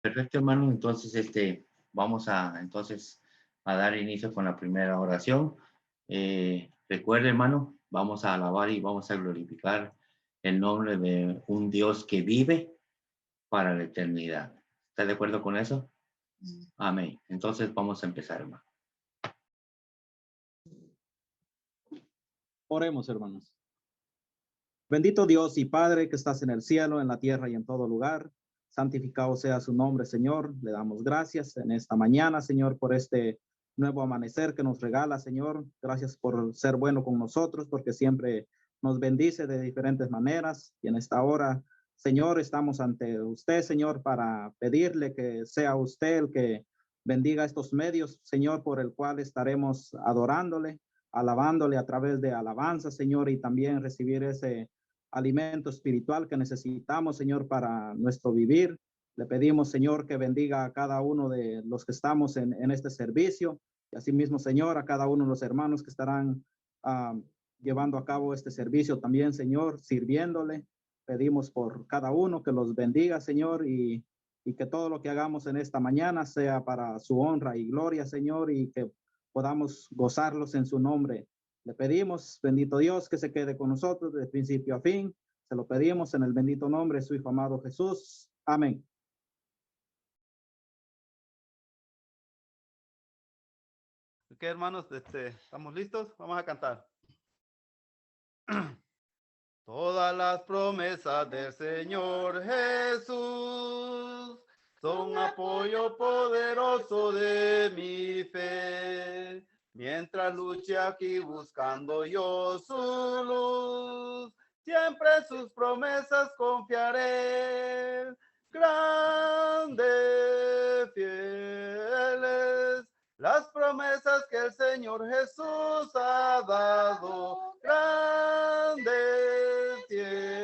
Perfecto, hermano. Entonces, vamos a dar inicio con la primera oración. Recuerde, hermano, vamos a alabar y vamos a glorificar el nombre de un Dios que vive para la eternidad. ¿Está de acuerdo con eso? Amén. Entonces, vamos a empezar, hermano. Oremos, hermanos. Bendito Dios y Padre que estás en el cielo, en la tierra y en todo lugar. Santificado sea su nombre, Señor. Le damos gracias en esta mañana, Señor, por este nuevo amanecer que nos regala, Señor. Gracias por ser bueno con nosotros, porque siempre nos bendice de diferentes maneras. Y en esta hora, Señor, estamos ante usted, Señor, para pedirle que sea usted el que bendiga estos medios, Señor, por el cual estaremos adorándole, alabándole a través de alabanza, Señor, y también recibir ese alimento espiritual que necesitamos, Señor, para nuestro vivir. Le pedimos, Señor, que bendiga a cada uno de los que estamos en este servicio y asimismo, Señor, a cada uno de los hermanos que estarán llevando a cabo este servicio también, Señor, sirviéndole. Pedimos por cada uno que los bendiga, Señor, y que todo lo que hagamos en esta mañana sea para su honra y gloria, Señor, y que podamos gozarlos en su nombre. Le pedimos, bendito Dios, que se quede con nosotros de principio a fin. Se lo pedimos en el bendito nombre de su Hijo amado Jesús. Amén. Ok, hermanos, ¿estamos listos? Vamos a cantar. Todas las promesas del Señor Jesús son apoyo poderoso de mi fe. Mientras luche aquí buscando yo su luz, siempre sus promesas confiaré. Grandes, fieles, las promesas que el Señor Jesús ha dado. Grandes, fieles,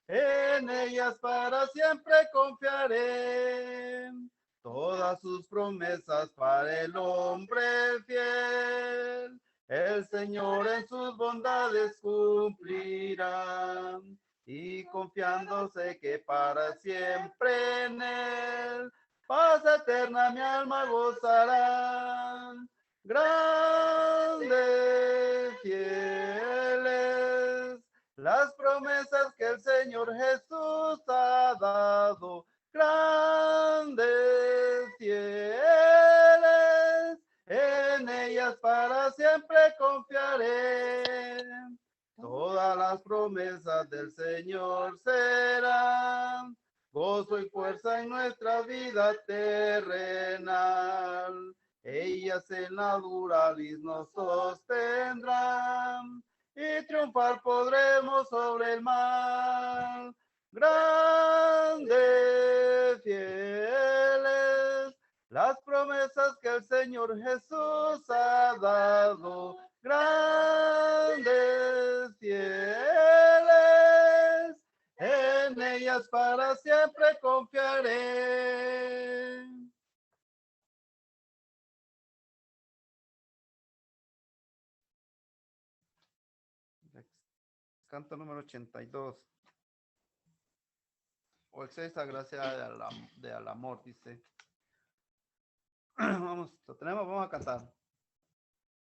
en ellas para siempre confiaré. Todas sus promesas para el hombre fiel, el Señor en sus bondades cumplirá. Y confiándose que para siempre en él, paz eterna mi alma gozará. Grandes, fieles, las promesas que el Señor Jesús ha dado. Grandes, fieles, en ellas para siempre confiaré. Todas las promesas del Señor serán gozo y fuerza en nuestra vida terrenal. Ellas en la dura lid nos sostendrán y triunfar podremos sobre el mal. Grandes, fieles, las promesas que el Señor Jesús ha dado. Grandes, fieles, en ellas para siempre confiaré. Canto número 82. O el 6, la gracia del amor, dice. Vamos, lo tenemos, vamos a cantar.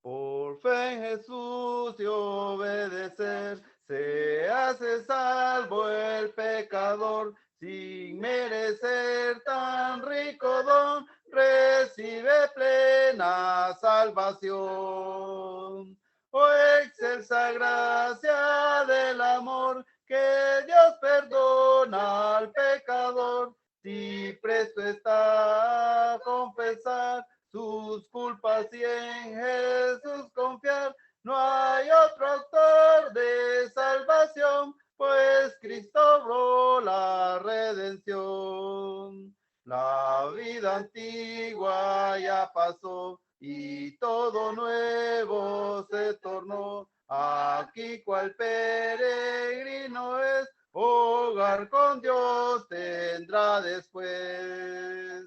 Por fe en Jesús y obedecer, se hace salvo el pecador, sin merecer tan rico don, recibe plena salvación. Oh, excelsa gracia del amor, que Dios perdona al pecador, si presto está a confesar sus culpas y en Jesús confiar. No hay otro autor de salvación, pues Cristo obró la redención. La vida antigua ya pasó y todo nuevo se tornó. Aquí cual peregrino es, hogar con Dios tendrá después.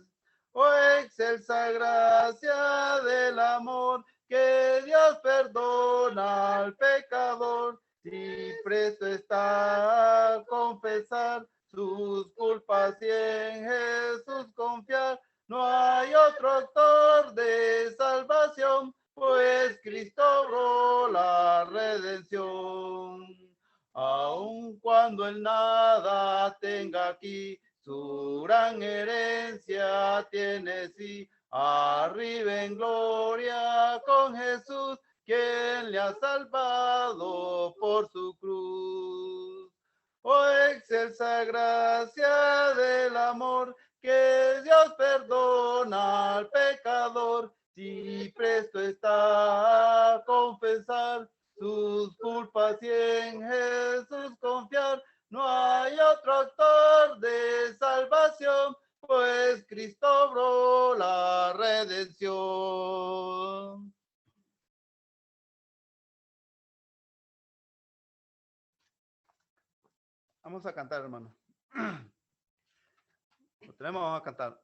Oh, excelsa gracia del amor, que Dios perdona al pecador, si presto está a confesar sus culpas y en Jesús confiar. No hay otro autor de salvación, pues Cristo obró la redención. Aun cuando él nada tenga aquí, su gran herencia tiene sí. Arriba en gloria con Jesús, quien le ha salvado por su cruz. Oh, excelsa gracia del amor, que Dios perdona al pecador, si presto está a confesar sus culpas y en Jesús confiar. No hay otro autor de salvación, pues Cristo obró la redención. Vamos a cantar, hermano. Lo tenemos, vamos a cantar.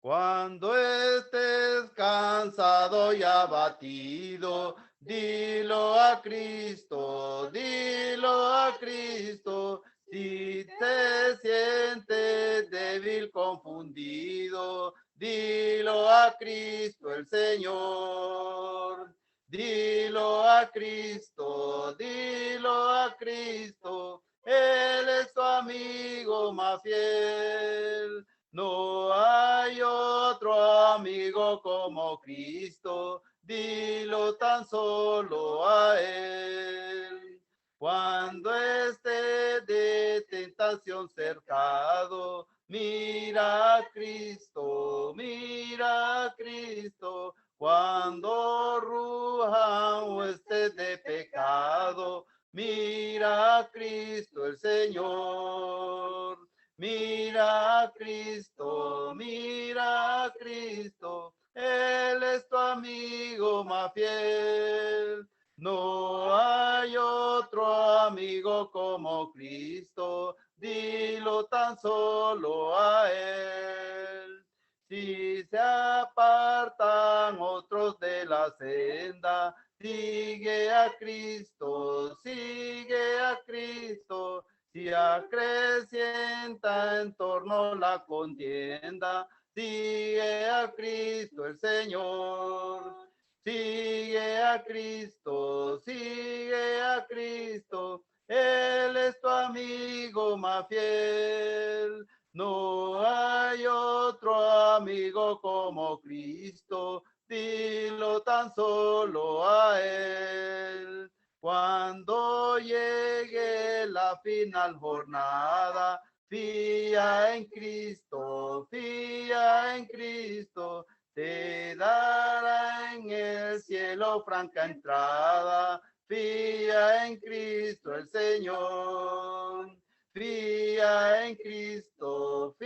Cuando estés cansado y abatido, dilo a Cristo, dilo a Cristo. Si te sientes débil, confundido, dilo a Cristo el Señor. Dilo a Cristo, dilo a Cristo. Él es tu amigo más fiel. No hay otro amigo como Cristo, dilo tan solo a Él. Cuando esté de tentación cercado, mira a Cristo, mira a Cristo. Cuando ruja o esté de pecado, mira a Cristo el Señor. Mira a Cristo, mira a Cristo, Él es tu amigo más fiel. No hay otro amigo como Cristo, dilo tan solo a Él. Si se apartan otros de la senda, sigue a Cristo, sigue a Cristo. Si acrecienta en torno la contienda, sigue a Cristo el Señor. Sigue a Cristo, sigue a Cristo. Él es tu amigo más fiel. No hay otro amigo como Cristo, dilo tan solo a Él. Cuando llegue la final jornada, fía en Cristo, te dará en el cielo franca entrada, fía en Cristo el Señor. Fía en Cristo,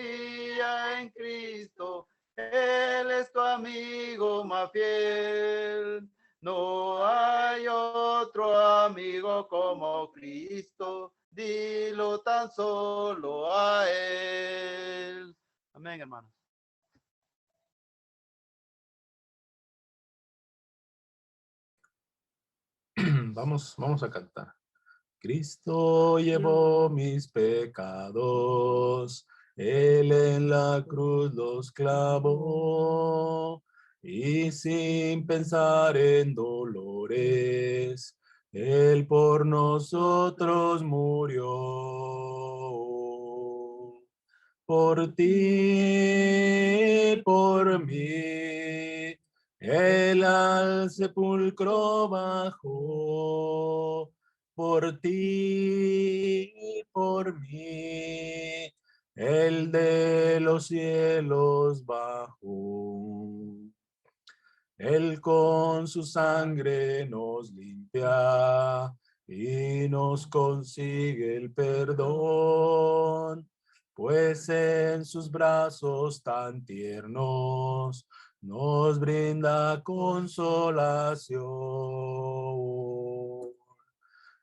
Él es tu amigo más fiel. No hay otro amigo como Cristo, dilo tan solo a Él. Amén, hermanos. Vamos a cantar. Cristo llevó mis pecados, Él en la cruz los clavó, y sin pensar en dolores, Él por nosotros murió. Por ti, por mí, Él al sepulcro bajó. Por ti, por mí, Él de los cielos bajó. Él con su sangre nos limpia y nos consigue el perdón, pues en sus brazos tan tiernos nos brinda consolación.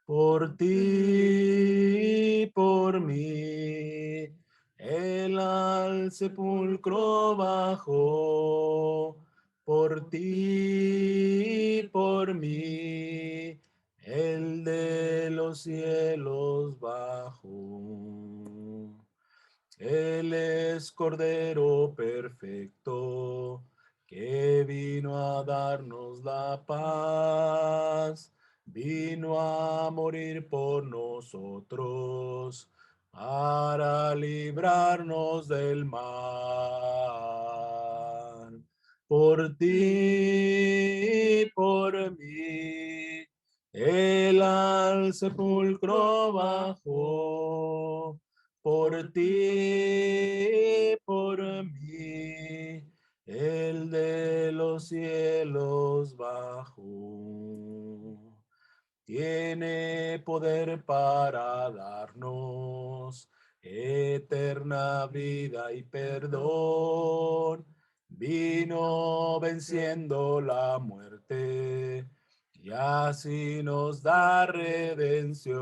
Por ti, por mí, Él al sepulcro bajó. Por ti, por mí, Él de los cielos bajó. Él es Cordero perfecto, que vino a darnos la paz, vino a morir por nosotros, para librarnos del mal. Por ti, por mí, Él al sepulcro bajó. Por ti, por mí, el de los cielos bajó. Tiene poder para darnos eterna vida y perdón. Vino venciendo la muerte y así nos da redención.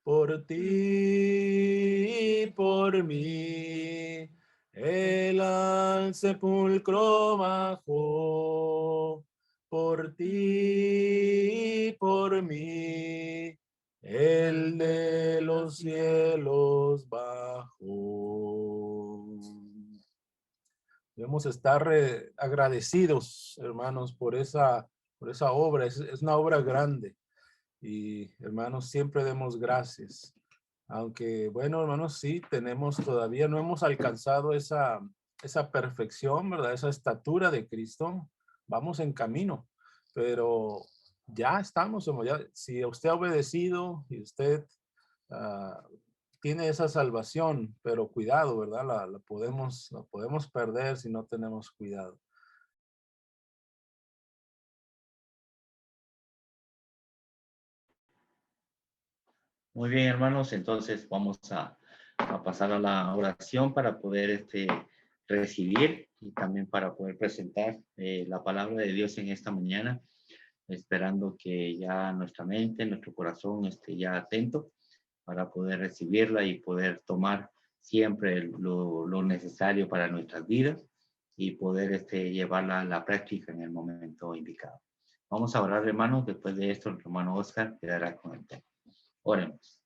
Por ti, por mí, Él al sepulcro bajó. Por ti, por mí, el de los cielos bajó. Debemos estar agradecidos, hermanos, por esa obra. Es una obra grande. Y, hermanos, siempre demos gracias. Aunque, bueno, hermanos, sí, todavía no hemos alcanzado esa perfección, ¿verdad? Esa estatura de Cristo. Vamos en camino, pero ya estamos, si usted ha obedecido y usted tiene esa salvación, pero cuidado, ¿verdad? La podemos perder si no tenemos cuidado. Muy bien, hermanos, entonces vamos a pasar a la oración para poder recibir y también para poder presentar la palabra de Dios en esta mañana, esperando que ya nuestra mente, nuestro corazón esté ya atento para poder recibirla y poder tomar siempre lo necesario para nuestras vidas y poder llevarla a la práctica en el momento indicado. Vamos a orar, hermanos. Después de esto, el hermano Oscar quedará con el tema. Oremos.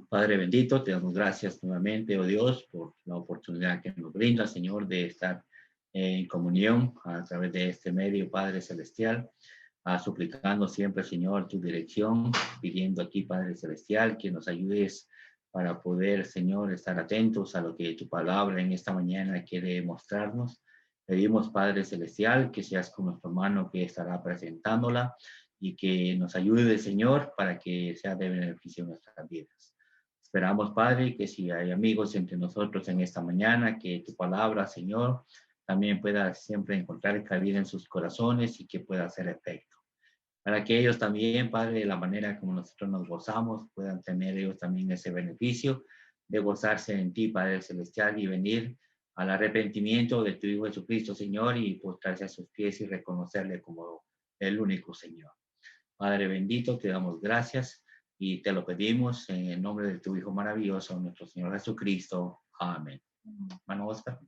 Padre bendito, te damos gracias nuevamente, oh Dios, por la oportunidad que nos brinda, Señor, de estar en comunión a través de este medio, Padre Celestial, suplicando siempre, Señor, tu dirección, pidiendo aquí, Padre Celestial, que nos ayudes para poder, Señor, estar atentos a lo que tu palabra en esta mañana quiere mostrarnos. Pedimos, Padre Celestial, que seas con nuestro hermano que estará presentándola y que nos ayude, Señor, para que sea de beneficio en nuestras vidas. Esperamos, Padre, que si hay amigos entre nosotros en esta mañana, que tu palabra, Señor, también pueda siempre encontrar cabida en sus corazones y que pueda hacer efecto. Para que ellos también, Padre, de la manera como nosotros nos gozamos, puedan tener ellos también ese beneficio de gozarse en ti, Padre Celestial, y venir al arrepentimiento de tu Hijo Jesucristo, Señor, y postrarse a sus pies y reconocerle como el único Señor. Padre bendito, te damos gracias y te lo pedimos en el nombre de tu Hijo maravilloso, nuestro Señor Jesucristo. Amén. Hermano Oscar.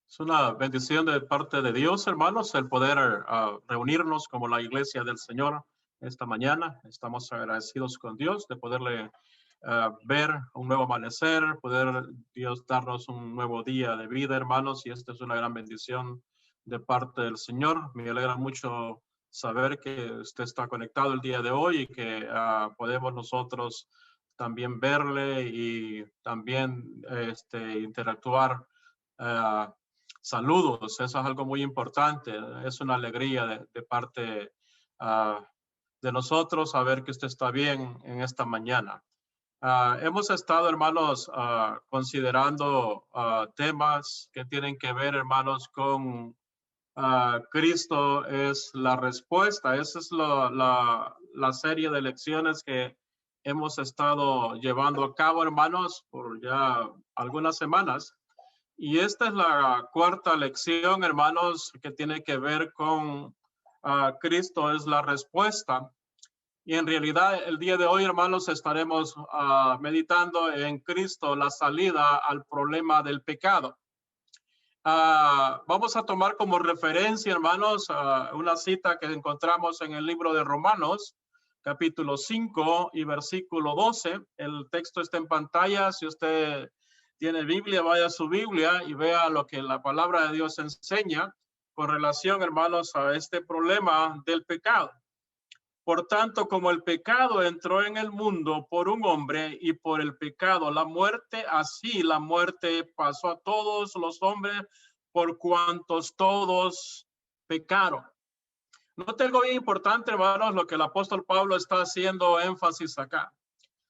Es una bendición de parte de Dios, hermanos, el poder reunirnos como la iglesia del Señor esta mañana. Estamos agradecidos con Dios de poderle ver un nuevo amanecer, poder Dios darnos un nuevo día de vida, hermanos, y esta es una gran bendición de parte del Señor. Me alegra mucho saber que usted está conectado el día de hoy y que podemos nosotros también verle y también interactuar. Saludos, eso es algo muy importante. Es una alegría de parte de nosotros saber que usted está bien en esta mañana. Hemos estado, hermanos, considerando temas que tienen que ver, hermanos, con Cristo es la respuesta. Esa es la serie de lecciones que hemos estado llevando a cabo, hermanos, por ya algunas semanas. Y esta es la cuarta lección, hermanos, que tiene que ver con Cristo es la respuesta. Y en realidad el día de hoy, hermanos, estaremos meditando en Cristo, la salida al problema del pecado. Vamos a tomar como referencia, hermanos, una cita que encontramos en el libro de Romanos, capítulo 5 y versículo 12. El texto está en pantalla. Si usted tiene Biblia, vaya a su Biblia y vea lo que la palabra de Dios enseña con relación, hermanos, a este problema del pecado. Por tanto, como el pecado entró en el mundo por un hombre y por el pecado la muerte, así la muerte pasó a todos los hombres por cuantos todos pecaron. Note algo bien importante, hermanos, lo que el apóstol Pablo está haciendo énfasis acá.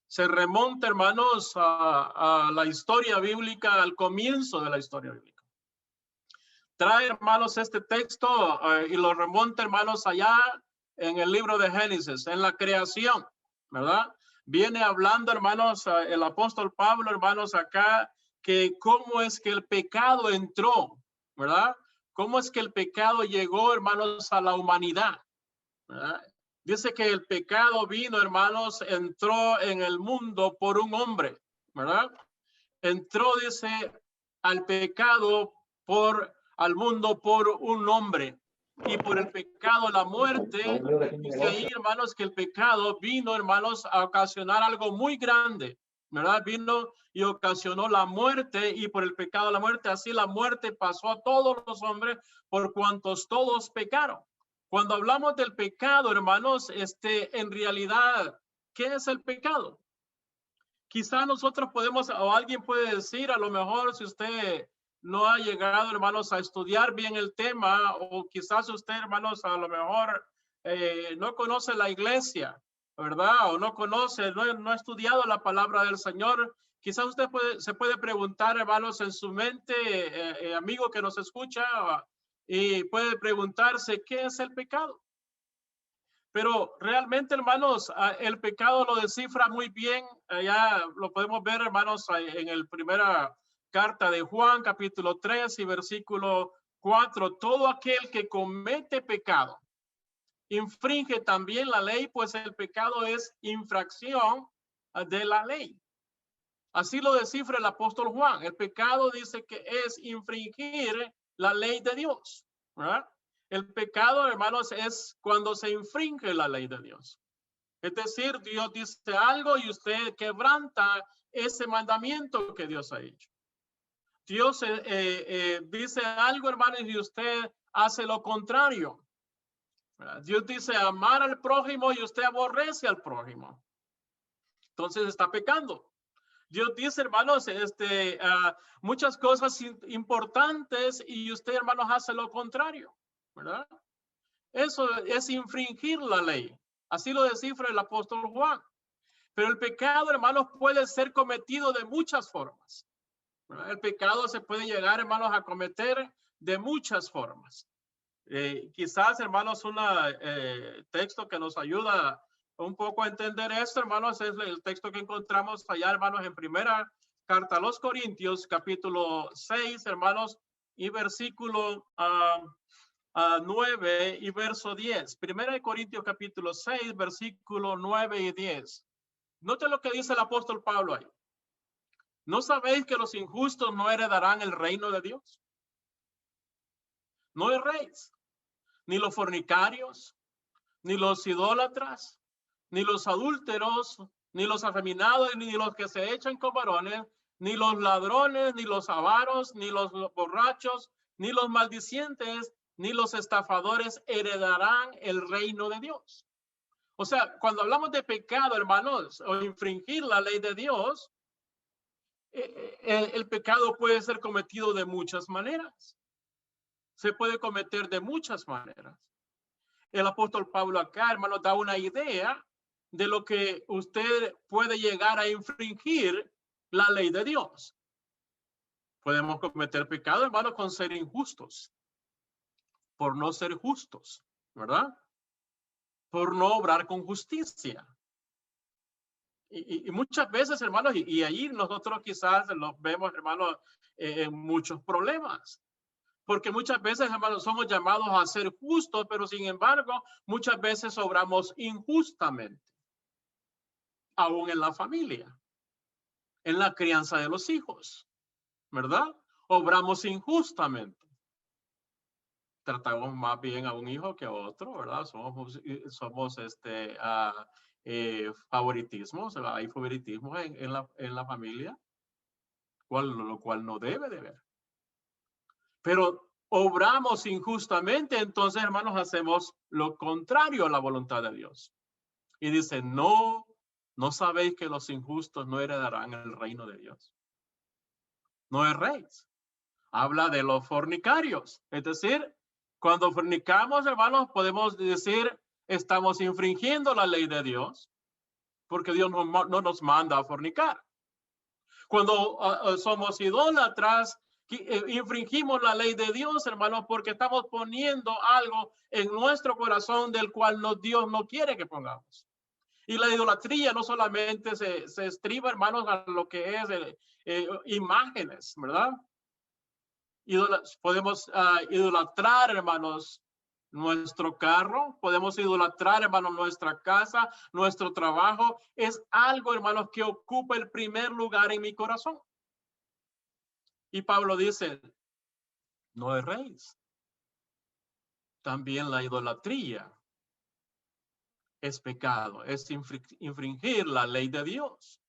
Se remonta, hermanos, a la historia bíblica, al comienzo de la historia bíblica. Trae, hermanos, este texto y lo remonta, hermanos, allá en el libro de Génesis, en la creación, ¿verdad? Viene hablando, hermanos, el apóstol Pablo, hermanos, acá, que cómo es que el pecado entró, ¿verdad? Cómo es que el pecado llegó, hermanos, a la humanidad, ¿verdad? Dice que el pecado vino, hermanos, entró en el mundo por un hombre, ¿verdad? Entró, dice, al pecado al mundo por un hombre. Y por el pecado, la muerte. Dice ahí, hermanos, que el pecado vino, hermanos, a ocasionar algo muy grande, ¿verdad? Vino y ocasionó la muerte, y por el pecado, la muerte. Así la muerte pasó a todos los hombres por cuantos todos pecaron. Cuando hablamos del pecado, hermanos, en realidad, ¿qué es el pecado? Quizá nosotros podemos, o alguien puede decir, a lo mejor si usted no ha llegado, hermanos, a estudiar bien el tema, o quizás usted, hermanos, a lo mejor no conoce la iglesia, ¿verdad? O no conoce, no ha estudiado la palabra del Señor. Quizás usted se puede preguntar, hermanos, en su mente, amigo que nos escucha, y puede preguntarse, ¿qué es el pecado? Pero realmente, hermanos, el pecado lo descifra muy bien. Ya lo podemos ver, hermanos, en el primera carta de Juan, capítulo 3 y versículo 4. Todo aquel que comete pecado infringe también la ley, pues el pecado es infracción de la ley. Así lo descifra el apóstol Juan. El pecado dice que es infringir la ley de Dios, ¿verdad? El pecado, hermanos, es cuando se infringe la ley de Dios. Es decir, Dios dice algo y usted quebranta ese mandamiento que Dios ha hecho. Dios dice algo, hermanos, y usted hace lo contrario. Dios dice amar al prójimo y usted aborrece al prójimo. Entonces está pecando. Dios dice, hermanos, muchas cosas importantes y usted, hermanos, hace lo contrario, ¿verdad? Eso es infringir la ley. Así lo descifra el apóstol Juan. Pero el pecado, hermanos, puede ser cometido de muchas formas, ¿verdad? El pecado se puede llegar, hermanos, a cometer de muchas formas. Quizás, hermanos, un texto que nos ayuda un poco a entender esto, hermanos, es el texto que encontramos allá, hermanos, en primera carta a los Corintios, capítulo 6, hermanos, y versículo 9 y verso 10. Primera de Corintios, capítulo 6, versículo 9 y 10. Note lo que dice el apóstol Pablo ahí. ¿No sabéis que los injustos no heredarán el reino de Dios? No erréis, ni los fornicarios, ni los idólatras, ni los adúlteros, ni los afeminados, ni los que se echan con varones, ni los ladrones, ni los avaros, ni los borrachos, ni los maldicientes, ni los estafadores heredarán el reino de Dios. O sea, cuando hablamos de pecado, hermanos, o infringir la ley de Dios, el pecado puede ser cometido de muchas maneras. Se puede cometer de muchas maneras. El apóstol Pablo acá, hermano, da una idea de lo que usted puede llegar a infringir la ley de Dios. Podemos cometer pecado, hermano, con ser injustos, por no ser justos, ¿verdad? Por no obrar con justicia. Y muchas veces, hermanos, y ahí nosotros quizás los vemos, hermanos, en muchos problemas. Porque muchas veces, hermanos, somos llamados a ser justos, pero sin embargo, muchas veces obramos injustamente. Aún en la familia, en la crianza de los hijos, ¿verdad? obramos injustamente. Tratamos más bien a un hijo que a otro, ¿verdad? Somos favoritismos, hay favoritismo en la familia, lo cual no debe de haber. Pero obramos injustamente, entonces, hermanos, hacemos lo contrario a la voluntad de Dios. Y dice, no sabéis que los injustos no heredarán el reino de Dios. No erréis. Habla de los fornicarios. Es decir, cuando fornicamos, hermanos, podemos decir, estamos infringiendo la ley de Dios, porque Dios no nos manda a fornicar. Cuando somos idólatras, infringimos la ley de Dios, hermanos, porque estamos poniendo algo en nuestro corazón del cual Dios no quiere que pongamos. Y la idolatría no solamente se estriba, hermanos, a lo que es imágenes, ¿verdad? Podemos idolatrar, hermanos, nuestro carro, podemos idolatrar, hermanos, nuestra casa, nuestro trabajo. Es algo, hermanos, que ocupa el primer lugar en mi corazón. Y Pablo dice, no erréis. También la idolatría es pecado, es infringir la ley de Dios.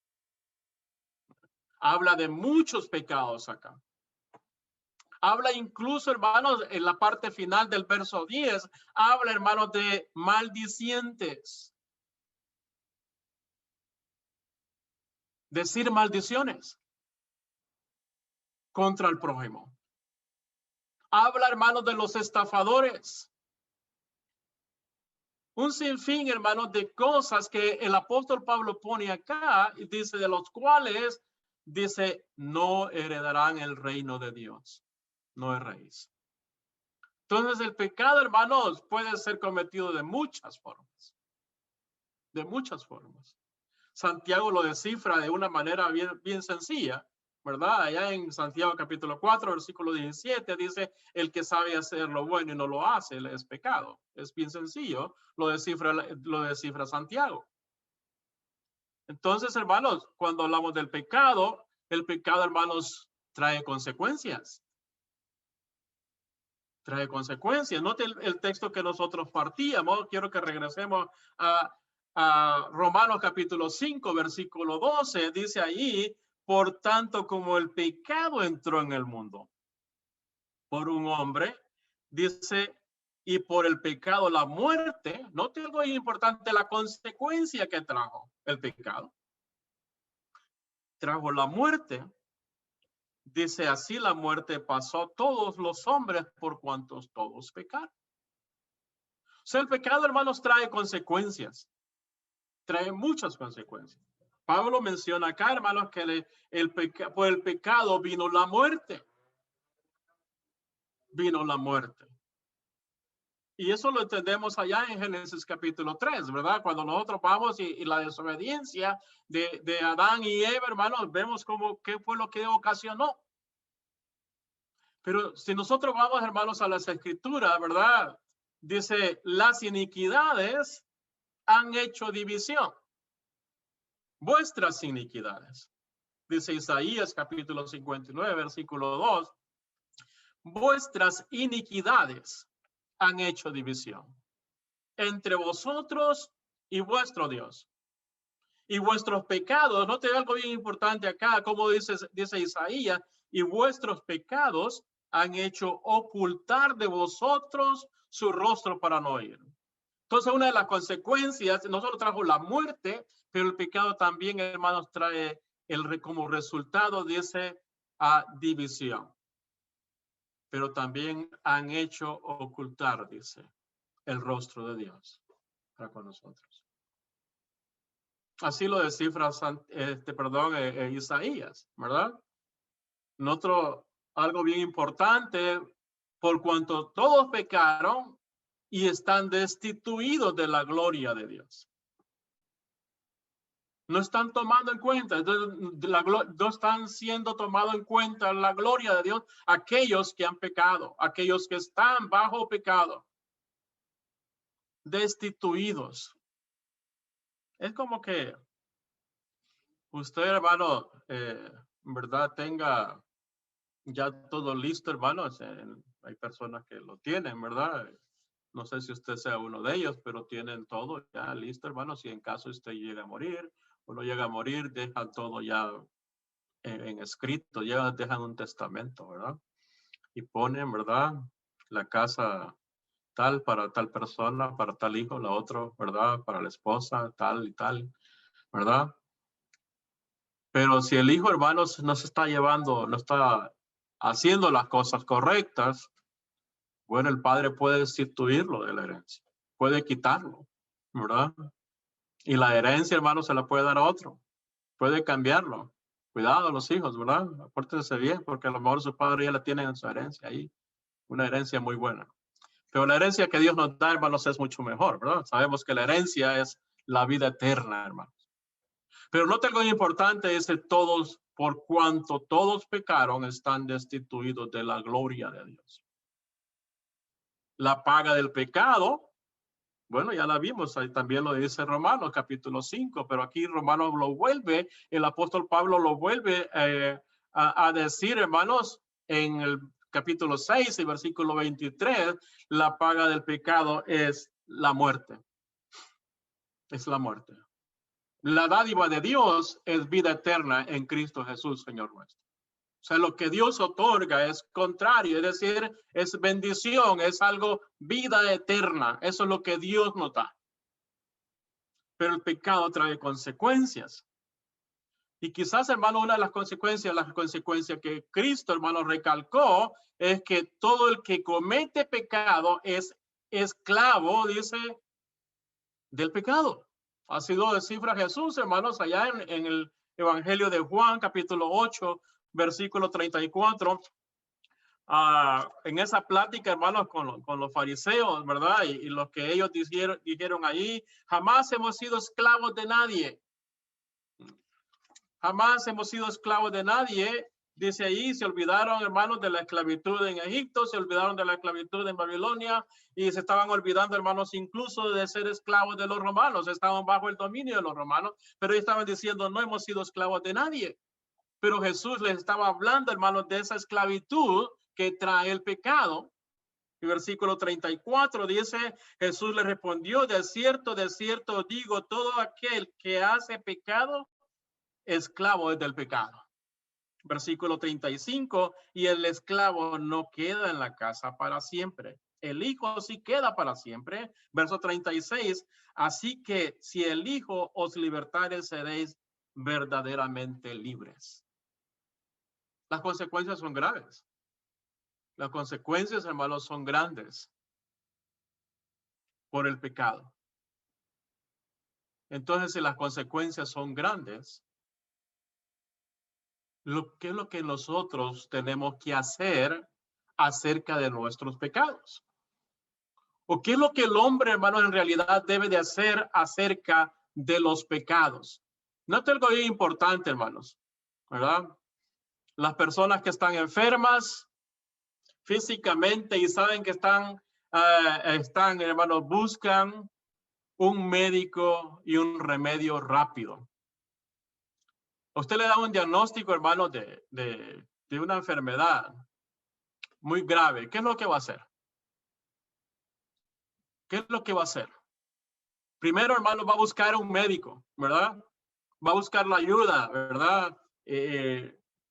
Habla de muchos pecados acá. Habla incluso, hermanos, en la parte final del verso 10, habla, hermanos, de maldicientes. Decir maldiciones contra el prójimo. Habla, hermanos, de los estafadores. Un sinfín, hermanos, de cosas que el apóstol Pablo pone acá y dice de los cuales, dice, no heredarán el reino de Dios. No erréis. Entonces el pecado, hermanos, puede ser cometido de muchas formas. De muchas formas. Santiago lo descifra de una manera bien sencilla, ¿verdad? Allá en Santiago capítulo 4, versículo 17, dice, el que sabe hacer lo bueno y no lo hace, es pecado. Es bien sencillo, lo descifra Santiago. Entonces, hermanos, cuando hablamos del pecado, el pecado, hermanos, trae consecuencias. Trae consecuencias. Note el texto que nosotros partíamos. Quiero que regresemos a Romanos capítulo 5, versículo 12. Dice allí, por tanto como el pecado entró en el mundo por un hombre, dice, y por el pecado la muerte. Note algo importante, la consecuencia que trajo el pecado. Trajo la muerte. Dice, así la muerte pasó a todos los hombres por cuantos todos pecaron. O sea, el pecado, hermanos, trae consecuencias. Trae muchas consecuencias. Pablo menciona acá, hermanos, que por el pecado vino la muerte. Vino la muerte. Y eso lo entendemos allá en Génesis capítulo 3, ¿verdad? Cuando nosotros vamos y la desobediencia de Adán y Eva, hermanos, vemos qué fue lo que ocasionó. Pero si nosotros vamos, hermanos, a las escrituras, ¿verdad? Dice, las iniquidades han hecho división. Vuestras iniquidades. Dice Isaías capítulo 59, versículo 2. Vuestras iniquidades han hecho división entre vosotros y vuestro Dios. Y vuestros pecados, note algo bien importante acá, como dice Isaías, y vuestros pecados han hecho ocultar de vosotros su rostro para no oír. Entonces, una de las consecuencias, no solo trajo la muerte, pero el pecado también, hermanos, trae como resultado, dice, a división. Pero también han hecho ocultar, dice, el rostro de Dios para con nosotros. Así lo descifra Isaías, ¿verdad? Algo bien importante, por cuanto todos pecaron y están destituidos de la gloria de Dios. No están tomando en cuenta, no están siendo tomado en cuenta la gloria de Dios aquellos que han pecado, aquellos que están bajo pecado, destituidos. Es como que usted, hermano, en verdad tenga ya todo listo, hermanos. Hay personas que lo tienen, ¿verdad? No sé si usted sea uno de ellos, pero tienen todo ya listo, hermanos. Si en caso usted llega a morir o no llega a morir, dejan todo ya en escrito, ya dejan un testamento, ¿verdad? Y ponen, ¿verdad? La casa tal para tal persona, para tal hijo, la otra, ¿verdad? Para la esposa, tal y tal, ¿verdad? Pero si el hijo, hermanos, no se está llevando, no está haciendo las cosas correctas, bueno, el padre puede destituirlo de la herencia, puede quitarlo, ¿verdad? Y la herencia, hermanos, se la puede dar a otro, puede cambiarlo. Cuidado los hijos, ¿verdad? Apórtense bien, porque a lo mejor sus padres ya la tienen en su herencia ahí, una herencia muy buena. Pero la herencia que Dios nos da, hermanos, es mucho mejor, ¿verdad? Sabemos que la herencia es la vida eterna, hermanos. Pero nota algo importante, dice todos, por cuanto todos pecaron, están destituidos de la gloria de Dios. La paga del pecado, bueno, ya la vimos, ahí también lo dice Romanos capítulo 5, pero aquí Romanos lo vuelve, el apóstol Pablo lo vuelve a decir, hermanos, en el capítulo 6 y versículo 23, la paga del pecado es la muerte. Es la muerte. La dádiva de Dios es vida eterna en Cristo Jesús, Señor nuestro. O sea, lo que Dios otorga es contrario, es decir, es bendición, es algo vida eterna. Eso es lo que Dios nos da. Pero el pecado trae consecuencias. Y quizás, hermano, una de las consecuencias que Cristo, hermano, recalcó, es que todo el que comete pecado es esclavo, dice, del pecado. Así lo descifra Jesús, hermanos, allá en el Evangelio de Juan, capítulo 8, versículo 34. En esa plática, hermanos, con los fariseos, ¿verdad? Y lo que ellos dijeron allí, jamás hemos sido esclavos de nadie. Jamás hemos sido esclavos de nadie. Dice ahí, se olvidaron, hermanos, de la esclavitud en Egipto, se olvidaron de la esclavitud en Babilonia y se estaban olvidando, hermanos, incluso de ser esclavos de los romanos. Estaban bajo el dominio de los romanos, pero ellos estaban diciendo, no hemos sido esclavos de nadie. Pero Jesús les estaba hablando, hermanos, de esa esclavitud que trae el pecado. Y versículo 34 dice, Jesús le respondió, de cierto digo, todo aquel que hace pecado, esclavo es del pecado. Versículo 35, y el esclavo no queda en la casa para siempre. El hijo sí queda para siempre. Verso 36, así que si el hijo os libertare, seréis verdaderamente libres. Las consecuencias son graves. Las consecuencias, hermanos, son grandes por el pecado. Entonces, si las consecuencias son grandes, ¿qué es lo que nosotros tenemos que hacer acerca de nuestros pecados? ¿O qué es lo que el hombre, hermano, en realidad debe de hacer acerca de los pecados? No tengo algo importante, hermanos, ¿verdad? Las personas que están enfermas físicamente y saben que están, hermanos, buscan un médico y un remedio rápido. Usted le da un diagnóstico, hermano, de una enfermedad muy grave. ¿Qué es lo que va a hacer? ¿Qué es lo que va a hacer? Primero, hermano, va a buscar un médico, ¿verdad? Va a buscar la ayuda, ¿verdad?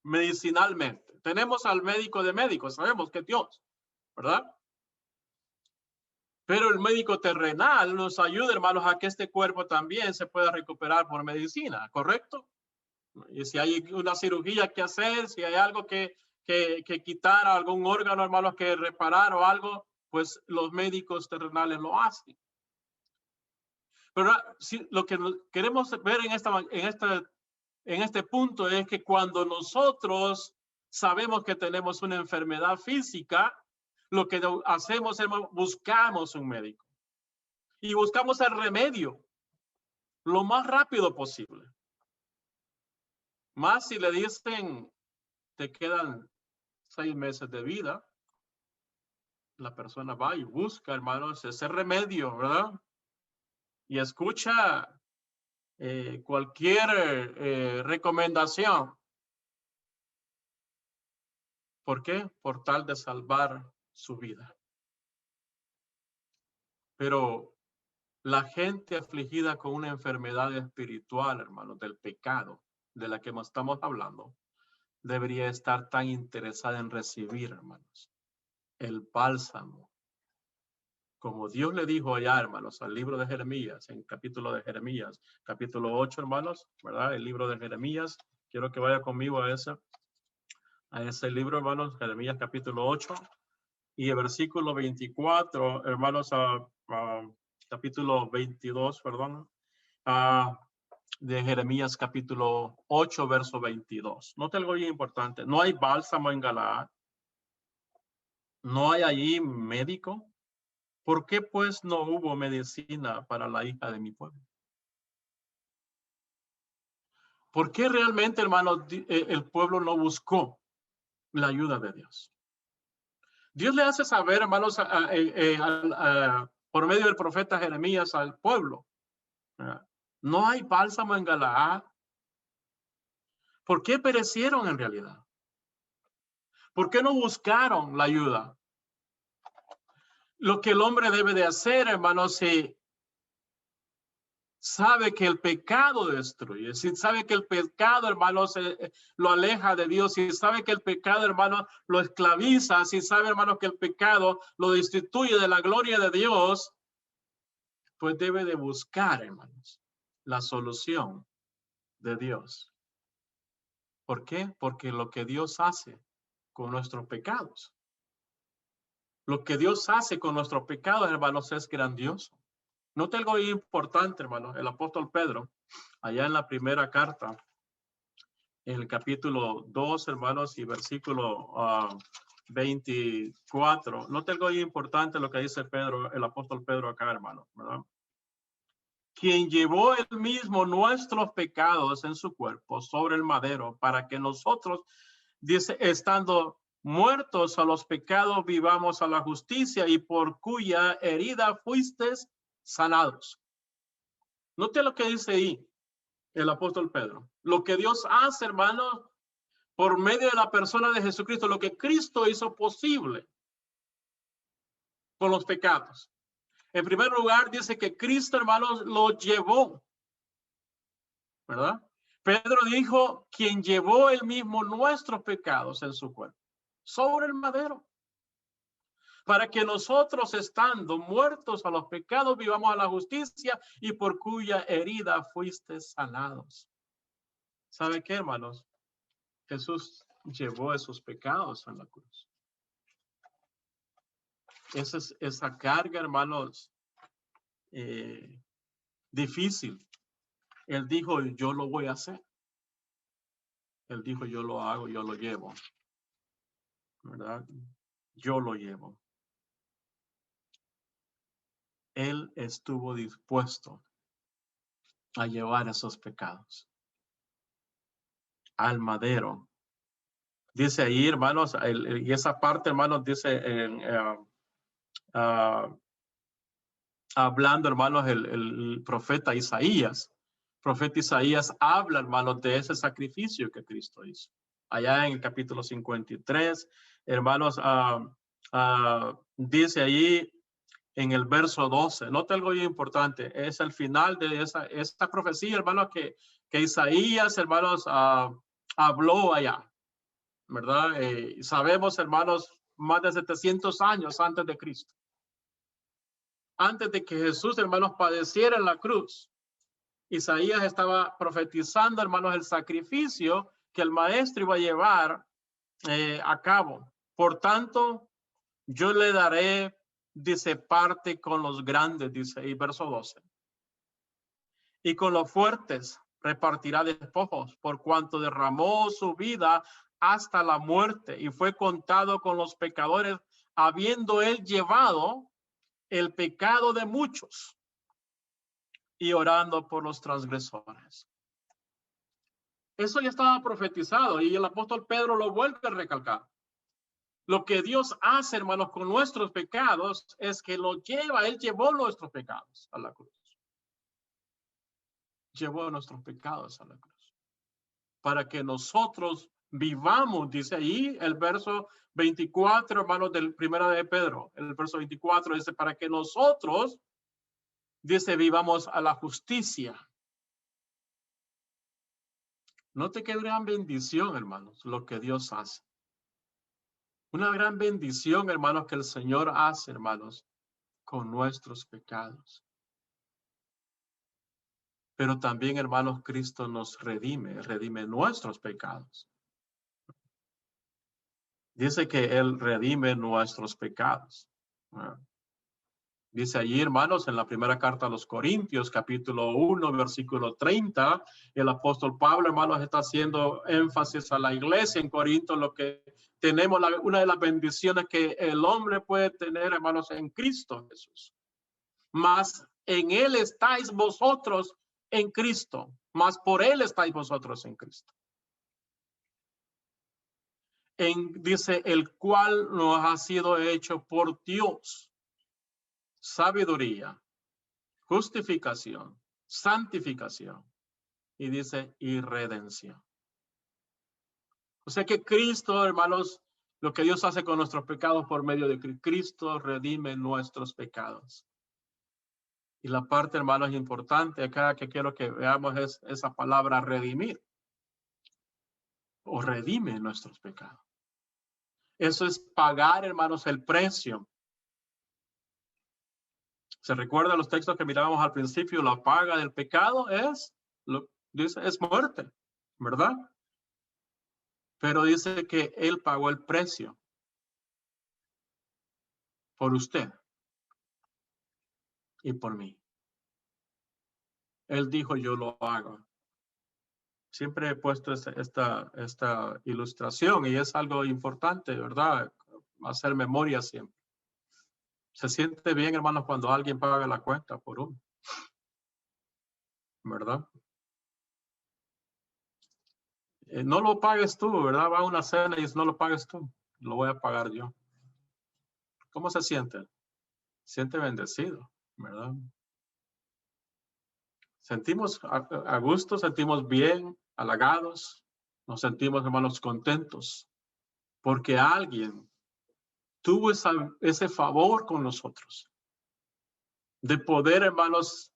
Medicinalmente. Tenemos al médico de médicos, sabemos que es Dios, ¿verdad? Pero el médico terrenal nos ayuda, hermanos, a que este cuerpo también se pueda recuperar por medicina, ¿correcto? Y si hay una cirugía que hacer, si hay algo que quitar, algún órgano, hermanos, que reparar o algo, pues los médicos terrenales lo hacen. Pero si lo que queremos ver en este punto es que cuando nosotros sabemos que tenemos una enfermedad física, lo que hacemos es buscamos un médico y buscamos el remedio lo más rápido posible. Más si le dicen, te quedan 6 meses de vida, la persona va y busca, hermanos, ese remedio, ¿verdad? Y escucha cualquier recomendación. ¿Por qué? Por tal de salvar su vida. Pero la gente afligida con una enfermedad espiritual, hermanos, del pecado, de la que estamos hablando, debería estar tan interesada en recibir, hermanos, el bálsamo. Como Dios le dijo allá, hermanos, al libro de Jeremías, en capítulo de Jeremías, capítulo 8, hermanos, ¿verdad? El libro de Jeremías. Quiero que vaya conmigo a ese libro, hermanos, Jeremías capítulo 8 y el versículo 24, hermanos, capítulo 22, perdón, de Jeremías capítulo 8, verso 22. Note algo bien importante. No hay bálsamo en Galaad. No hay allí médico. ¿Por qué pues no hubo medicina para la hija de mi pueblo? ¿Por qué realmente, hermanos, el pueblo no buscó la ayuda de Dios? Dios le hace saber, hermanos, por medio del profeta Jeremías al pueblo. No hay bálsamo en Galaad. ¿Por qué perecieron en realidad? ¿Por qué no buscaron la ayuda? Lo que el hombre debe de hacer, hermanos, si sabe que el pecado destruye, si sabe que el pecado, hermanos, lo aleja de Dios, si sabe que el pecado, hermanos, lo esclaviza, si sabe, hermanos, que el pecado lo destituye de la gloria de Dios, pues debe de buscar, hermanos, la solución de Dios. ¿Por qué? Porque lo que Dios hace con nuestros pecados, lo que Dios hace con nuestros pecados, hermanos, es grandioso. Note algo importante, hermanos. El apóstol Pedro, allá en la primera carta, en el capítulo 2, hermanos, y versículo 24. Note algo importante lo que dice Pedro, el apóstol Pedro acá, hermano, ¿verdad? Quien llevó él mismo nuestros pecados en su cuerpo sobre el madero, para que nosotros, dice, estando muertos a los pecados, vivamos a la justicia, y por cuya herida fuisteis sanados. Note lo que dice ahí el apóstol Pedro. Lo que Dios hace, hermanos, por medio de la persona de Jesucristo, lo que Cristo hizo posible con los pecados. En primer lugar, dice que Cristo, hermanos, lo llevó, ¿verdad? Pedro dijo, quien llevó él mismo nuestros pecados en su cuerpo, sobre el madero, para que nosotros, estando muertos a los pecados, vivamos a la justicia, y por cuya herida fuiste sanados. ¿Sabe qué, hermanos? Jesús llevó esos pecados en la cruz. Esa carga, hermanos, difícil. Él dijo, yo lo voy a hacer. Él dijo, yo lo hago, yo lo llevo. ¿Verdad? Yo lo llevo. Él estuvo dispuesto a llevar esos pecados al madero. Dice ahí, hermanos, y esa parte, hermanos, dice hablando, hermanos, el profeta Isaías. Profeta Isaías habla, hermanos, de ese sacrificio que Cristo hizo. Allá en el capítulo 53, hermanos, dice allí en el verso 12, nota algo muy importante, es el final de esta profecía, hermanos, que Isaías, hermanos, habló allá, ¿verdad? Sabemos, hermanos, más de 700 años antes de Cristo. Antes de que Jesús, hermanos, padeciera en la cruz, Isaías estaba profetizando, hermanos, el sacrificio que el maestro iba a llevar a cabo. Por tanto, yo le daré, dice, parte con los grandes, dice ahí, verso 12. Y con los fuertes repartirá despojos, por cuanto derramó su vida hasta la muerte y fue contado con los pecadores, habiendo él llevado el pecado de muchos y orando por los transgresores. Eso ya estaba profetizado y el apóstol Pedro lo vuelve a recalcar. Lo que Dios hace, hermanos, con nuestros pecados es que lo lleva, él llevó nuestros pecados a la cruz. Llevó nuestros pecados a la cruz. Para que nosotros vivamos, dice ahí el verso 24, hermanos, del primera de Pedro. El verso 24 dice, para que nosotros, dice, vivamos a la justicia. Note qué gran bendición, hermanos, lo que Dios hace. Una gran bendición, hermanos, que el Señor hace, hermanos, con nuestros pecados. Pero también, hermanos, Cristo nos redime nuestros pecados. Dice que Él redime nuestros pecados. Dice allí, hermanos, en la primera carta a los Corintios, capítulo 1, versículo 30, el apóstol Pablo, hermanos, está haciendo énfasis a la iglesia en Corinto, lo que tenemos, una de las bendiciones que el hombre puede tener, hermanos, en Cristo Jesús. Mas en Él estáis vosotros en Cristo, mas por Él estáis vosotros en Cristo. Dice, el cual nos ha sido hecho por Dios sabiduría, justificación, santificación y dice, y redención. O sea que Cristo, hermanos, lo que Dios hace con nuestros pecados por medio de Cristo redime nuestros pecados. Y la parte, hermanos, importante acá que quiero que veamos es esa palabra redimir o redime nuestros pecados. Eso es pagar, hermanos, el precio. ¿Se recuerdan los textos que mirábamos al principio? La paga del pecado es muerte, ¿verdad? Pero dice que Él pagó el precio por usted y por mí. Él dijo, yo lo hago. Siempre he puesto esta ilustración y es algo importante, ¿verdad? Hacer memoria siempre. Se siente bien, hermanos, cuando alguien paga la cuenta por uno, ¿verdad? No lo pagues tú, ¿verdad? Va a una cena y no lo pagues tú, lo voy a pagar yo. ¿Cómo se siente? Se siente bendecido, ¿verdad? Sentimos a gusto, sentimos bien, halagados, nos sentimos, hermanos, contentos, porque alguien tuvo ese favor con nosotros de poder, hermanos,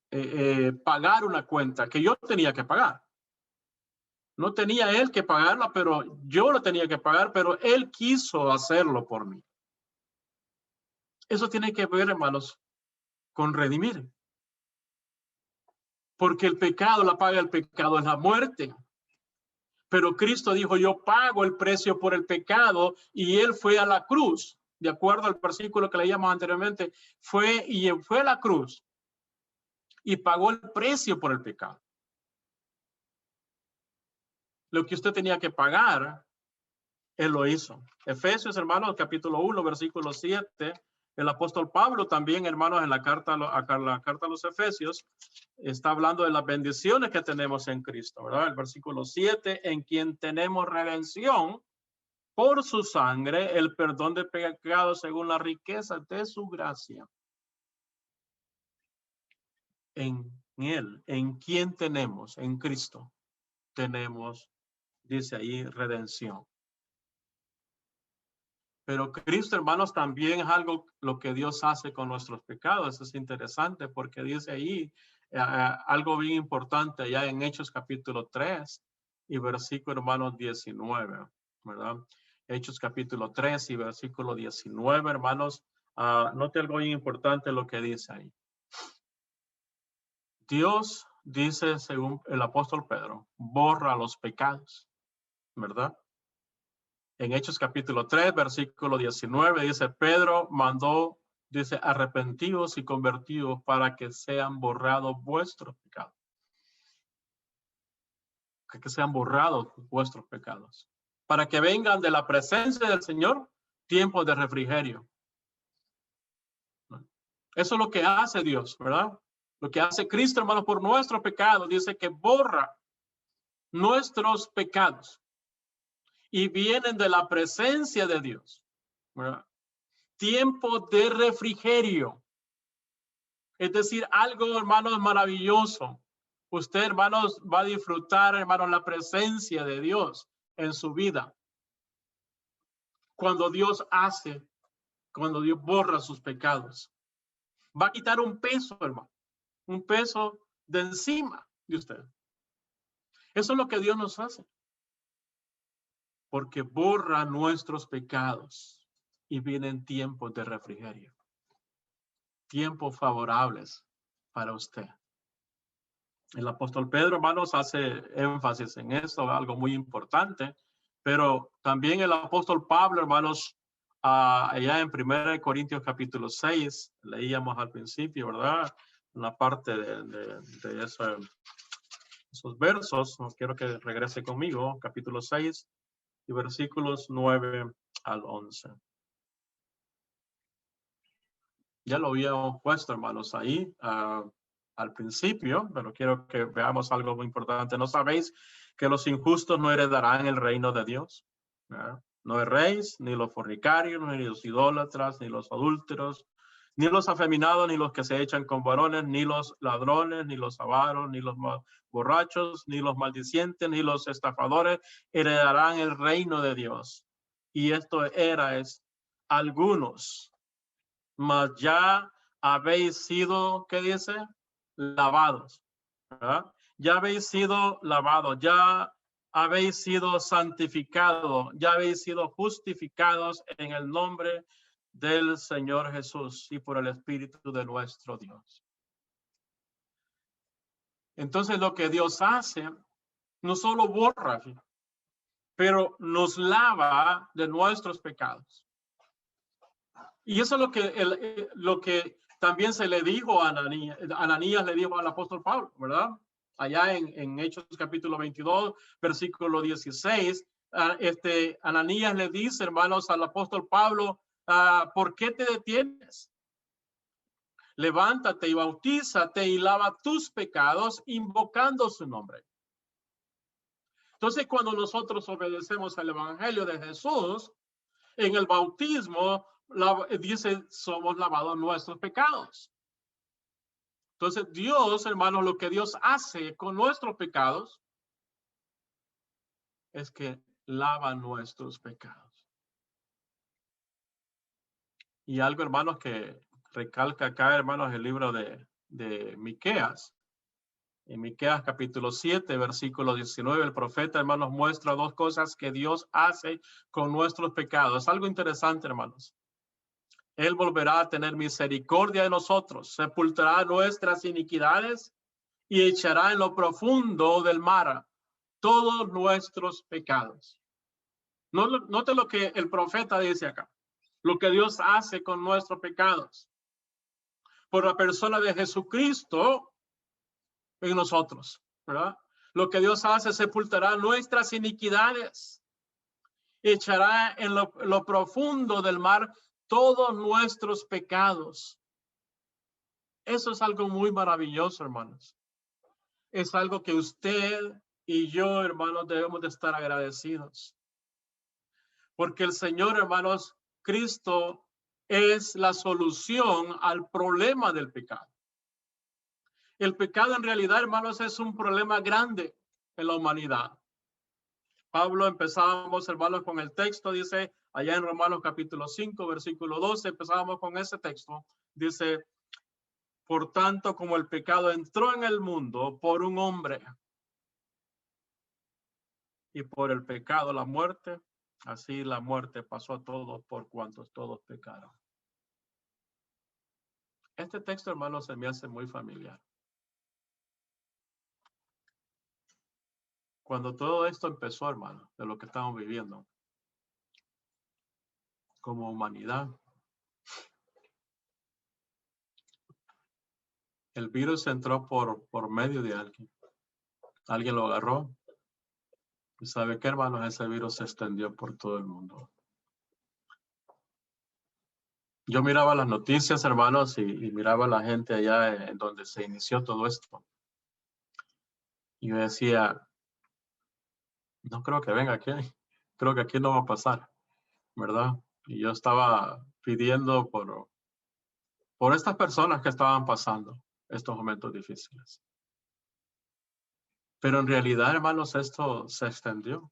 pagar una cuenta que yo tenía que pagar. No tenía él que pagarla, pero yo lo tenía que pagar, pero él quiso hacerlo por mí. Eso tiene que ver, hermanos, con redimir. Porque el pecado, la paga del pecado es la muerte. Pero Cristo dijo, yo pago el precio por el pecado, y él fue a la cruz. De acuerdo al versículo que leíamos anteriormente, fue a la cruz y pagó el precio por el pecado. Lo que usted tenía que pagar, él lo hizo. Efesios, hermanos, capítulo 1, versículo 7. El apóstol Pablo también, hermanos, en la carta a los Efesios, está hablando de las bendiciones que tenemos en Cristo, ¿verdad? El versículo 7, en quien tenemos redención por su sangre, el perdón de pecados según la riqueza de su gracia. En él, en quien tenemos, en Cristo, tenemos, dice ahí, redención. Pero Cristo, hermanos, también es algo lo que Dios hace con nuestros pecados. Eso es interesante porque dice ahí algo bien importante allá en Hechos capítulo 3 y versículo, hermanos, 19, ¿verdad? Hechos capítulo 3 y versículo 19, hermanos. Note algo bien importante lo que dice ahí. Dios dice, según el apóstol Pedro, borra los pecados, ¿verdad? En Hechos capítulo 3, versículo 19, dice, Pedro mandó, dice, arrepentidos y convertidos para que sean borrados vuestros pecados. Que sean borrados vuestros pecados. Para que vengan de la presencia del Señor tiempos de refrigerio. Eso es lo que hace Dios, ¿verdad? Lo que hace Cristo, hermanos, por nuestros pecados. Dice que borra nuestros pecados. Y vienen de la presencia de Dios, ¿verdad? Tiempo de refrigerio. Es decir, algo, hermanos, maravilloso. Usted, hermanos, va a disfrutar, hermanos, la presencia de Dios. en su vida. Cuando Dios borra sus pecados, va a quitar un peso, hermano, un peso de encima de usted. Eso es lo que Dios nos hace, porque borra nuestros pecados y vienen tiempos de refrigerio, tiempos favorables para usted. El apóstol Pedro, hermanos, hace énfasis en esto, algo muy importante, pero también el apóstol Pablo, hermanos, allá en 1 Corintios capítulo 6, leíamos al principio, ¿verdad? Una parte de esos versos, no quiero que regrese conmigo, capítulo 6 y versículos 9 al 11. Ya lo habíamos puesto, hermanos, ahí al principio, pero quiero que veamos algo muy importante. ¿No sabéis que los injustos no heredarán el reino de Dios? No erréis, ni los fornicarios, ni los idólatras, ni los adúlteros, ni los afeminados, ni los que se echan con varones, ni los ladrones, ni los avaros, ni los borrachos, ni los maldicientes, ni los estafadores heredarán el reino de Dios. Y esto es algunos, mas ya habéis sido, ¿qué dice? Lavados, ¿verdad? Ya habéis sido lavados, ya habéis sido santificados, ya habéis sido justificados en el nombre del Señor Jesús y por el Espíritu de nuestro Dios. Entonces lo que Dios hace, no solo borra, pero nos lava de nuestros pecados. Y eso es lo que también se le dijo a Ananías. Ananías le dijo al apóstol Pablo, ¿verdad? Allá en Hechos capítulo 22, versículo 16, Ananías le dice, hermanos, al apóstol Pablo, ¿por qué te detienes? Levántate y bautízate y lava tus pecados invocando su nombre. Entonces, cuando nosotros obedecemos al evangelio de Jesús, en el bautismo, dice, somos lavados nuestros pecados. Entonces, Dios, hermanos, lo que Dios hace con nuestros pecados es que lava nuestros pecados. Y algo, hermanos, que recalca acá, hermanos, el libro de Miqueas. En Miqueas capítulo 7, versículo 19, el profeta, hermanos, muestra dos cosas que Dios hace con nuestros pecados. Es algo interesante, hermanos. Él volverá a tener misericordia de nosotros, sepultará nuestras iniquidades y echará en lo profundo del mar todos nuestros pecados. Note lo que el profeta dice acá, lo que Dios hace con nuestros pecados. Por la persona de Jesucristo en nosotros, ¿verdad? Lo que Dios hace, sepultará nuestras iniquidades, echará en lo profundo del mar todos nuestros pecados. Eso es algo muy maravilloso, hermanos. Es algo que usted y yo, hermanos, debemos de estar agradecidos. Porque el Señor, hermanos, Cristo es la solución al problema del pecado. El pecado en realidad, hermanos, es un problema grande en la humanidad. Pablo, empezábamos, hermanos, con el texto, dice, allá en Romanos capítulo 5, versículo 12, empezábamos con ese texto, dice, por tanto, como el pecado entró en el mundo por un hombre, y por el pecado la muerte, así la muerte pasó a todos por cuantos todos pecaron. Este texto, hermanos, se me hace muy familiar. Cuando todo esto empezó, hermano, de lo que estamos viviendo como humanidad, el virus entró por medio de alguien. Alguien lo agarró. ¿Y sabe qué, hermanos? Ese virus se extendió por todo el mundo. Yo miraba las noticias, hermanos, y miraba a la gente allá en donde se inició todo esto. Y yo decía, no creo que venga aquí. Creo que aquí no va a pasar, ¿verdad? Y yo estaba pidiendo por estas personas que estaban pasando estos momentos difíciles. Pero en realidad, hermanos, esto se extendió.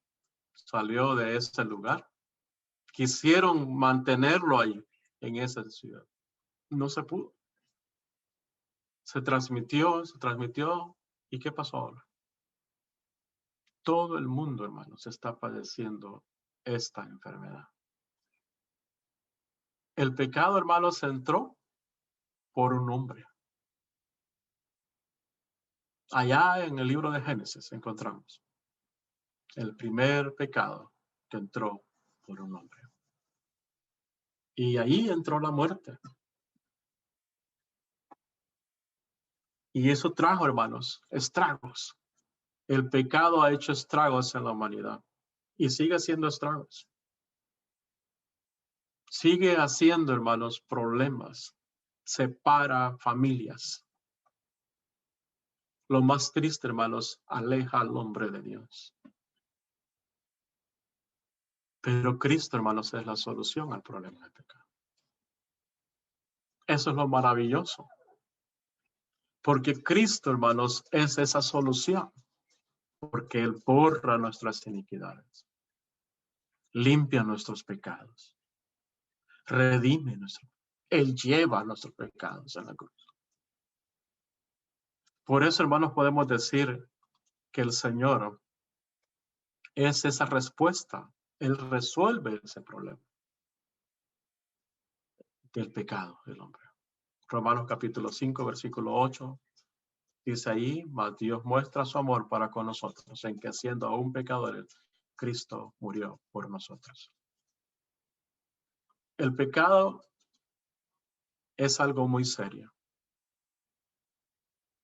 salió de ese lugar. Quisieron mantenerlo ahí, en esa ciudad. No se pudo. Se transmitió. ¿Y qué pasó ahora? Todo el mundo, hermanos, está padeciendo esta enfermedad. El pecado, hermanos, entró por un hombre. Allá en el libro de Génesis encontramos el primer pecado que entró por un hombre. Y ahí entró la muerte. Y eso trajo, hermanos, estragos. El pecado ha hecho estragos en la humanidad y sigue haciendo estragos. Sigue haciendo, hermanos, problemas. Separa familias. Lo más triste, hermanos, aleja al hombre de Dios. Pero Cristo, hermanos, es la solución al problema del pecado. Eso es lo maravilloso. Porque Cristo, hermanos, es esa solución. Porque Él borra nuestras iniquidades. Limpia nuestros pecados. Redime nuestros. Él lleva nuestros pecados en la cruz. Por eso, hermanos, podemos decir que el Señor es esa respuesta. Él resuelve ese problema del pecado del hombre. Romanos capítulo 5, versículo 8. Dice ahí, mas Dios muestra su amor para con nosotros, en que siendo aún pecadores, Cristo murió por nosotros. El pecado es algo muy serio.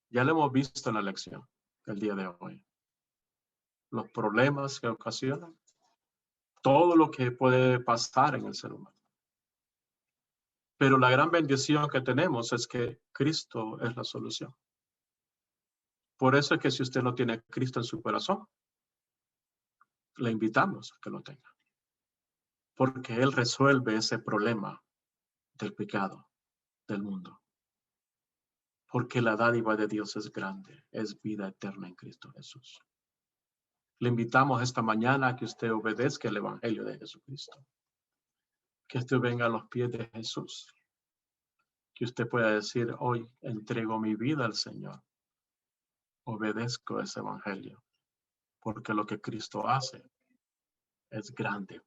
Ya lo hemos visto en la lección del día de hoy. Los problemas que ocasionan, todo lo que puede pasar en el ser humano. Pero la gran bendición que tenemos es que Cristo es la solución. Por eso es que si usted no tiene a Cristo en su corazón, le invitamos a que lo tenga. Porque Él resuelve ese problema del pecado del mundo. Porque la dádiva de Dios es grande, es vida eterna en Cristo Jesús. Le invitamos esta mañana a que usted obedezca el Evangelio de Jesucristo. Que usted venga a los pies de Jesús. Que usted pueda decir, hoy entrego mi vida al Señor. Obedezco ese Evangelio. Porque lo que Cristo hace es grande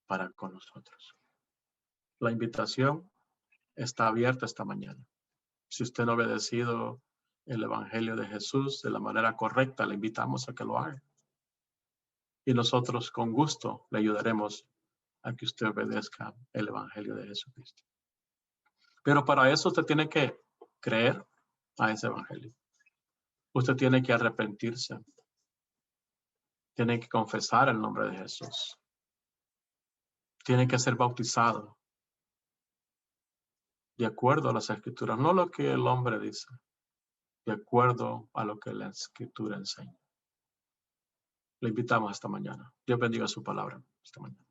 para con nosotros. La invitación está abierta esta mañana. Si usted no ha obedecido el Evangelio de Jesús de la manera correcta, le invitamos a que lo haga. Y nosotros con gusto le ayudaremos a que usted obedezca el Evangelio de Jesucristo. Pero para eso usted tiene que creer a ese Evangelio. Usted tiene que arrepentirse. Tiene que confesar el nombre de Jesús. Tiene que ser bautizado. De acuerdo a las Escrituras, no lo que el hombre dice, de acuerdo a lo que la Escritura enseña. Le invitamos esta mañana. Dios bendiga su palabra esta mañana.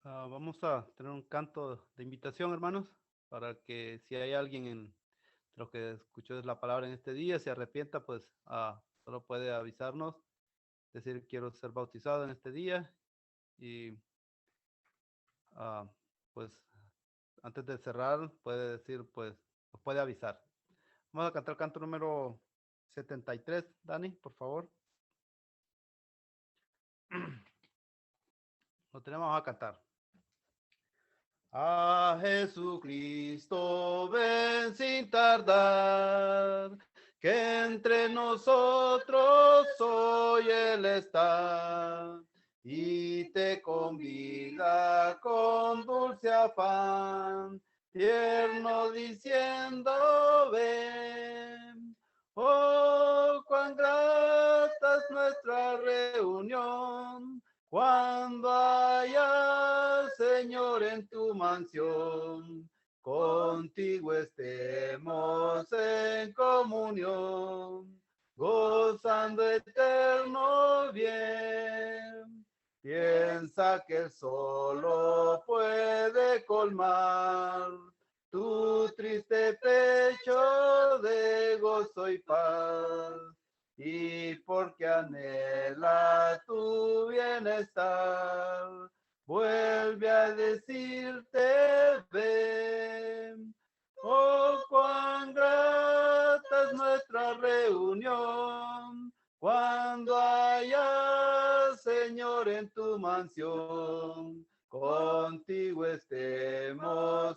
Vamos a tener un canto de invitación, hermanos, para que si hay alguien en los que escuchó la palabra en este día, se arrepienta, pues solo puede avisarnos, decir quiero ser bautizado en este día y pues antes de cerrar puede decir, pues nos puede avisar. Vamos a cantar el canto número 73, Dani, por favor. Lo tenemos a cantar. A Jesucristo ven sin tardar, que entre nosotros hoy Él está, y te convida con dulce afán, tierno diciendo ven. Oh, cuán grata es nuestra reunión, cuando haya, Señor, en tu mansión, contigo estemos en comunión, gozando eterno bien. Piensa que solo puede colmar tu triste pecho de gozo y paz, y porque anhela tu bienestar, vuelve a decirte ven. Oh, cuán grata es nuestra reunión, cuando haya, Señor, en tu mansión, contigo estemos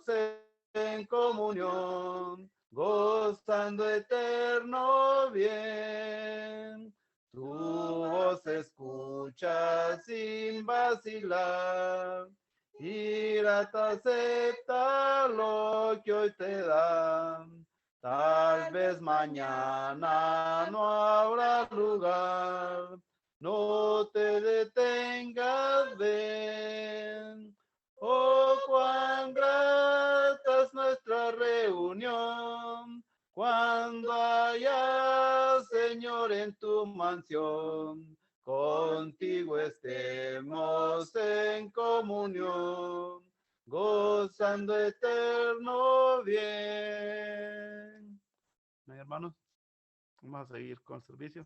en comunión, gozando eterno bien. Tu voz escucha sin vacilar, y grata acepta lo que hoy te dan. Tal vez mañana no habrá lugar, no te detengas, ven. Oh, cuán grata es nuestra reunión, cuando haya, Señor, en tu mansión, contigo estemos en comunión, gozando eterno bien. Hermanos, vamos a seguir con el servicio.